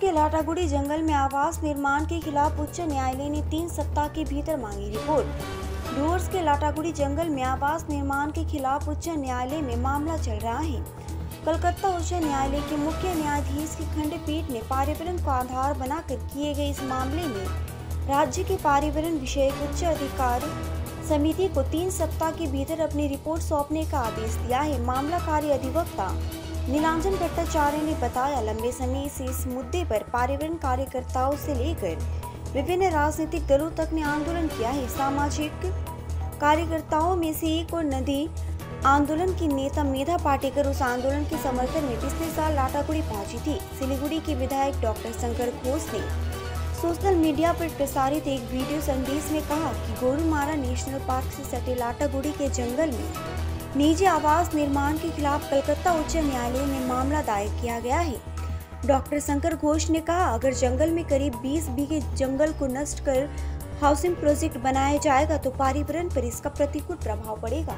के लाटागुड़ी जंगल में आवास निर्माण के खिलाफ उच्च न्यायालय ने 3 सप्ताह के भीतर मांगी रिपोर्ट। डूवर्स के लाटागुड़ी जंगल में आवास निर्माण के खिलाफ उच्च न्यायालय में मामला चल रहा है। कलकत्ता उच्च न्यायालय के मुख्य न्यायाधीश की खंडपीठ ने पर्यावरण को आधार बनाकर किए गए इस मामले में राज्य के पर्यावरण विषयक उच्च अधिकार समिति को 3 सप्ताह के भीतर अपनी रिपोर्ट सौंपने का आदेश दिया है। मामलाकारी अधिवक्ता नीलांजन भट्टाचार्य ने बताया, लंबे समय से इस मुद्दे पर पर्यावरण कार्यकर्ताओं से लेकर विभिन्न राजनीतिक दलों तक ने आंदोलन किया है। सामाजिक कार्यकर्ताओं में से एक और नदी आंदोलन की नेता मेधा पाटेकर उस आंदोलन के समर्थन में पिछले साल लाटागुड़ी पहुंची थी। सिलीगुड़ी के विधायक डॉक्टर शंकर घोष ने सोशल मीडिया पर प्रसारित एक वीडियो संदेश में कहा कि गोरुमारा नेशनल पार्क से सटे लाटागुड़ी के जंगल में निजी आवास निर्माण के खिलाफ कलकत्ता उच्च न्यायालय में मामला दायर किया गया है। डॉक्टर शंकर घोष ने कहा, अगर जंगल में करीब 20 बीघे जंगल को नष्ट कर हाउसिंग प्रोजेक्ट बनाया जाएगा तो पर्यावरण पर इसका प्रतिकूल प्रभाव पड़ेगा।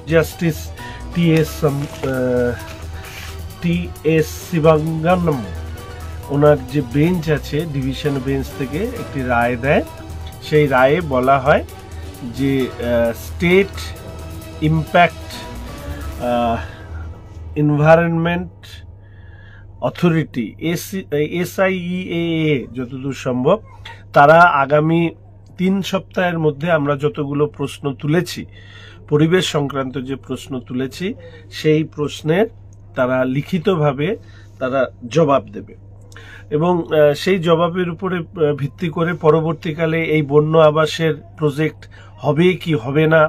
Justice T.S.. शिवांगनम ওনার যে বেঞ্চ আছে ডিভিশন বেঞ্চ থেকে একটি রায় দেয়। সেই রায়ে বলা হয় যে state impact environment authority SIEAA যতদূর সম্ভব তারা আগামী 3 সপ্তাহের মধ্যে আমরা যতগুলো প্রশ্ন তুলেছি পরিবেশ সংক্রান্ত যে প্রশ্ন তুলেছি সেই প্রশ্নের তারা লিখিতভাবে তারা জবাব দেবে এবং সেই জবাবের উপরে ভিত্তি করে পরবর্তীকালে এই বন্য আবাসের প্রজেক্ট হবে কি হবে না